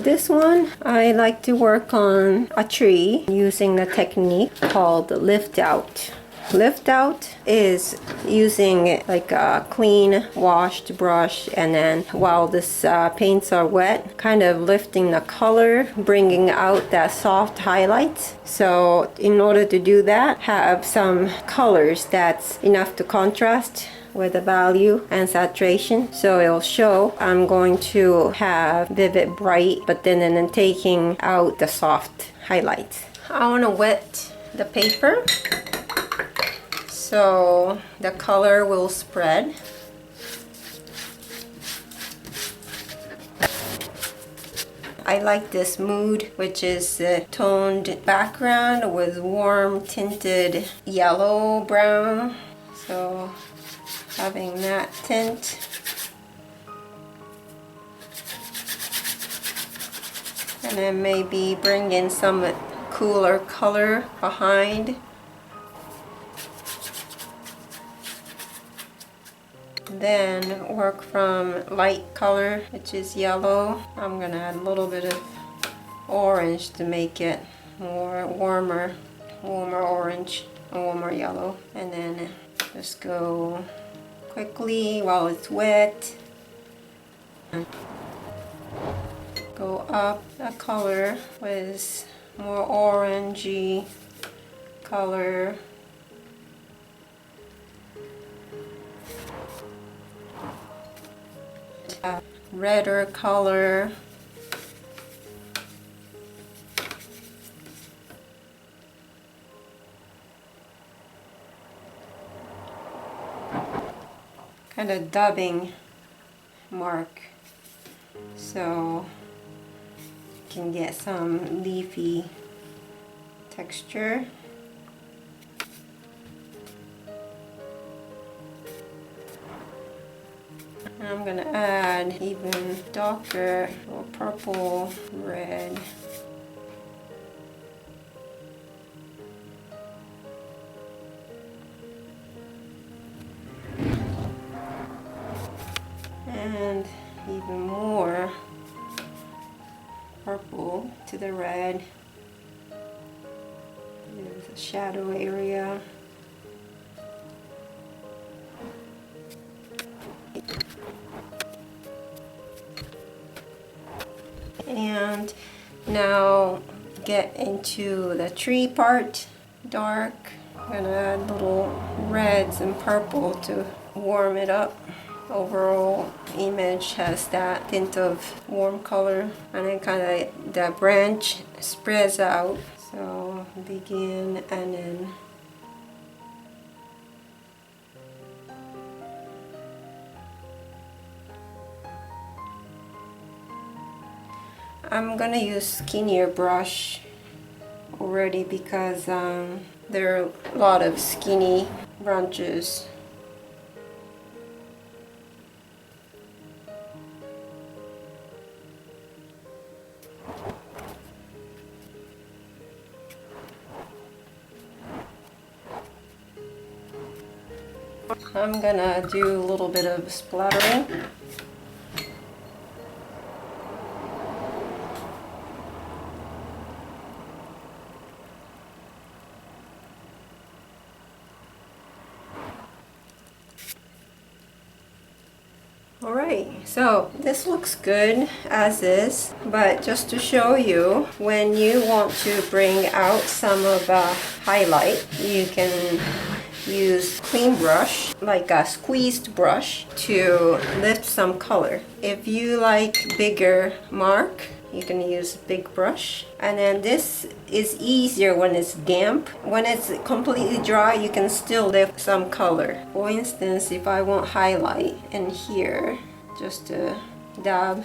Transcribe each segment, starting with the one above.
this one, I like to work on a tree using the technique called lift out. Lift out is using like a clean washed brush, and then while this paints are wet, kind of lifting the color, bringing out that soft highlights. So in order to do that, have some colors that's enough to contrast with the value and saturation, so it'll show. I'm going to have vivid bright, but then taking out the soft highlights. I want to wet the paper so the color will spread. I like this mood, which is a toned background with warm tinted yellow brown. So having that tint. And then maybe bring in some cooler color behind. Then work from light color, which is yellow. I'm gonna add a little bit of orange to make it more warmer orange, warmer yellow. And then just go quickly while it's wet. Go up the color with more orangey color. Redder color. Kind of dubbing mark, so you can get some leafy texture. I'm gonna add even darker or purple red. And even more purple to the red. There's a shadow area. And now get into the tree part, dark. I'm gonna add little reds and purple to warm it up. Overall image has that tint of warm color, and then kind of the branch spreads out. So begin and then I'm gonna use skinnier brush already because there are a lot of skinny branches. I'm gonna do a little bit of splattering. Alright, so this looks good as is, but just to show you, when you want to bring out some of the highlight, you can use clean brush, like a squeezed brush, to lift some color. If you like bigger mark, you can use big brush. And then this is easier when it's damp. When it's completely dry, you can still lift some color. For instance, if I want highlight in here, just a dab.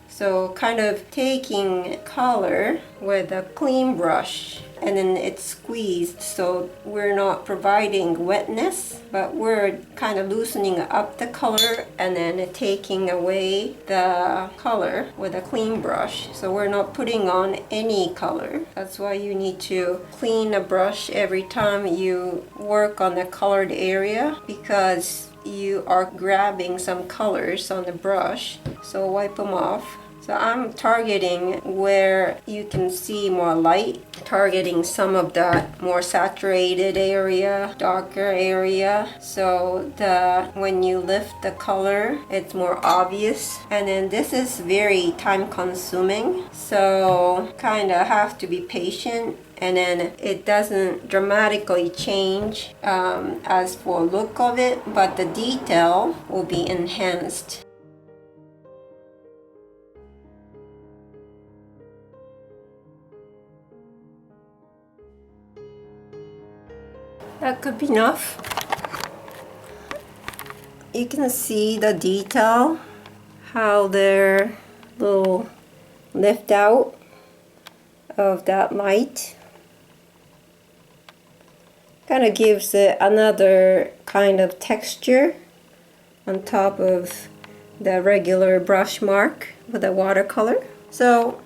So kind of taking color with a clean brush, and then it's squeezed, so we're not providing wetness, but we're kind of loosening up the color and then taking away the color with a clean brush. So we're not putting on any color. That's why you need to clean a brush every time you work on the colored area, because you are grabbing some colors on the brush. So wipe them off So I'm targeting where you can see more light, targeting some of that more saturated area, darker area. So when you lift the color, it's more obvious. And then this is very time consuming. So kind of have to be patient. And then it doesn't dramatically change as for look of it, but the detail will be enhanced. That could be enough. You can see the detail, how they're little lift out of that light. Kind of gives it another kind of texture on top of the regular brush mark with the watercolor. So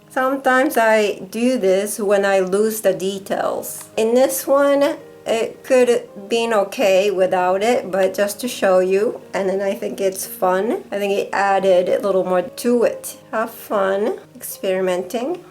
sometimes I do this when I lose the details. In this one, it could have been okay without it, but just to show you, and then I think it's fun. I think it added a little more to it. Have fun experimenting.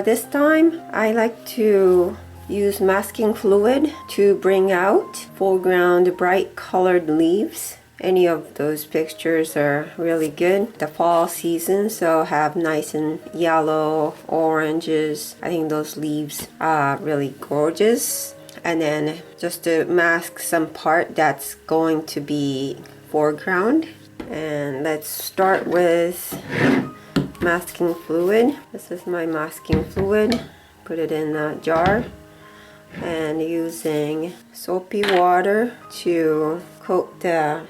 This time I like to use masking fluid to bring out foreground bright colored leaves. Any of those pictures are really good. The fall season, so have nice and yellow, oranges. I think those leaves are really gorgeous. And then just to mask some part that's going to be foreground. And let's start with masking fluid. This is my masking fluid. Put it in a jar. And using soapy water to coat the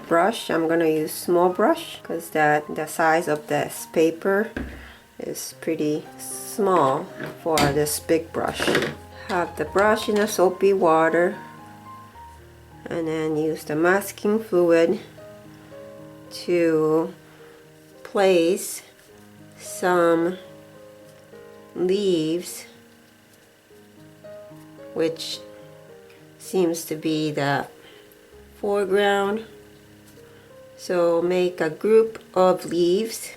brush. I'm gonna use small brush because the size of this paper is pretty small for this big brush. Have the brush in a soapy water and then use the masking fluid to place some leaves, which seems to be the foreground. So make a group of leaves.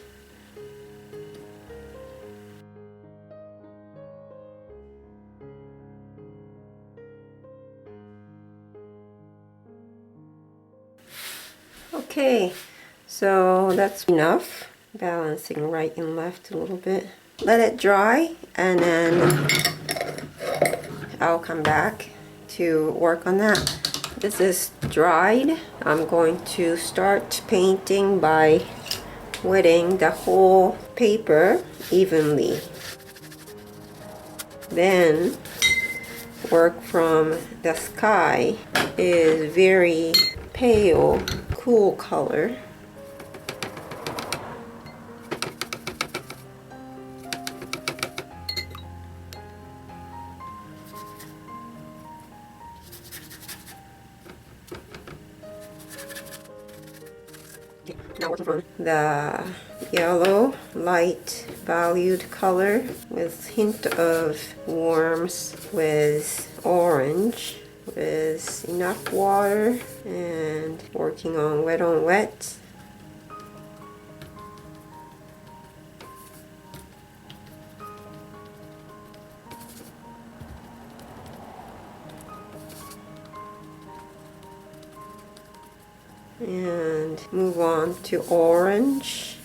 Okay, so that's enough. Balancing right and left a little bit. Let it dry and then I'll come back to work on that. This is dried. I'm going to start painting by wetting the whole paper evenly. Then work from the sky is very pale, cool color. Now working from the yellow, light valued color with hint of warms with orange with enough water and working on wet on wet. And move on to orange.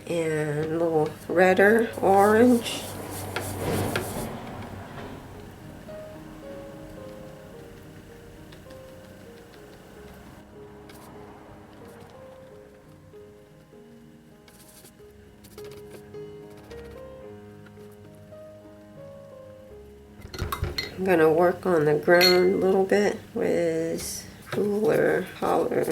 And a little redder orange. I'm gonna work on the ground a little bit with cooler color.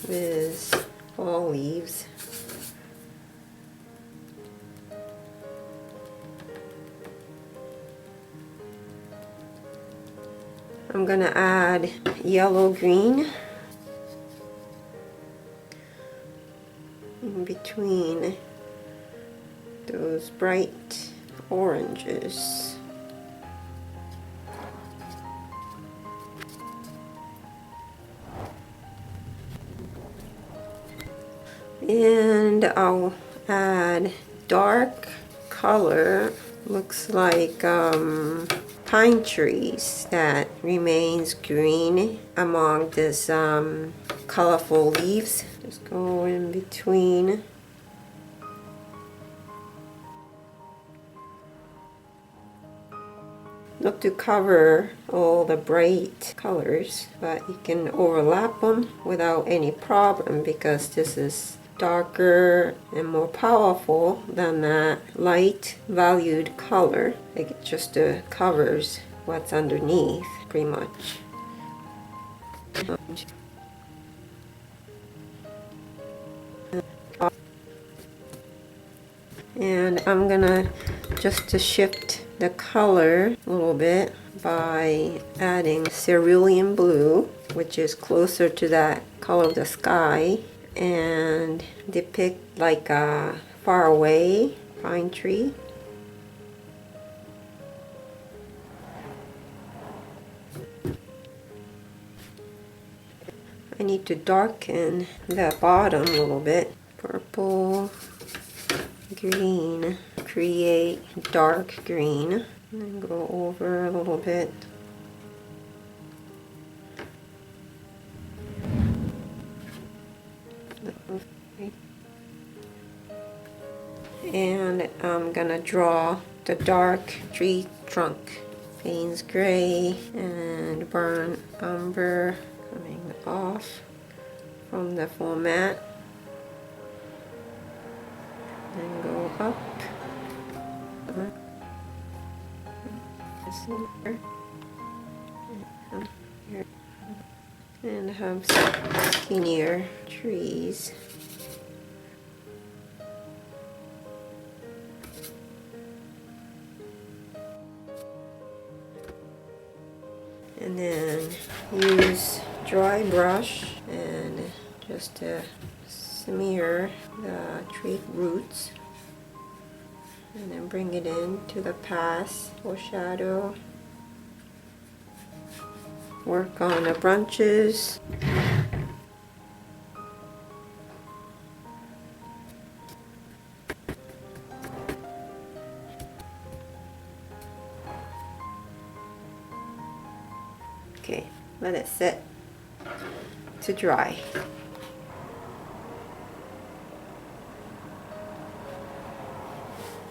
With fall leaves. I'm gonna add yellow green in between those bright oranges. And I'll add dark color, looks like pine trees that remains green among this colorful leaves. Just go in between. Not to cover all the bright colors, but you can overlap them without any problem because this is darker and more powerful than that light valued color. It just covers what's underneath pretty much. And I'm gonna just to shift the color a little bit by adding Cerulean Blue, which is closer to that color of the sky, and depict like a far away pine tree. I need to darken the bottom a little bit. Purple, green, create dark green, and then go over a little bit. And I'm gonna draw the dark tree trunk. Payne's gray and burnt umber coming off from the format. Then go up. And have some skinnier trees. And then use dry brush and just smear the tree roots, and then bring it in to the pass for shadow. Work on the branches. Okay, let it sit to dry.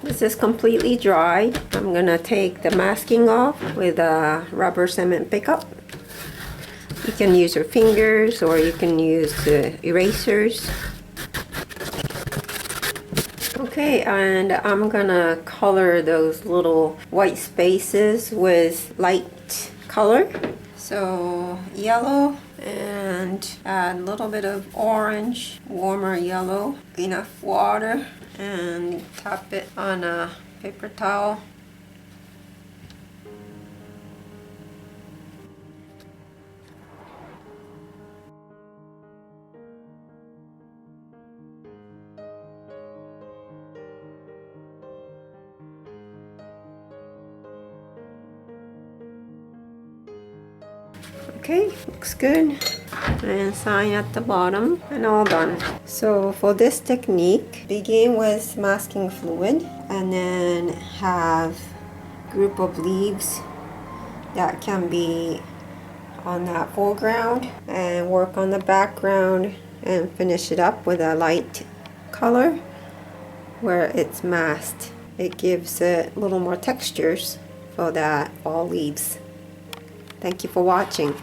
This is completely dried. I'm gonna take the masking off with a rubber cement pickup. You can use your fingers or you can use the erasers. Okay, and I'm gonna color those little white spaces with light color. So yellow, and add a little bit of orange, warmer yellow, enough water, and tap it on a paper towel. Okay, looks good. And sign at the bottom, and all done. So for this technique, begin with masking fluid and then have group of leaves that can be on that foreground, and work on the background and finish it up with a light color where it's masked. It gives it a little more textures for that fall leaves. Thank you for watching.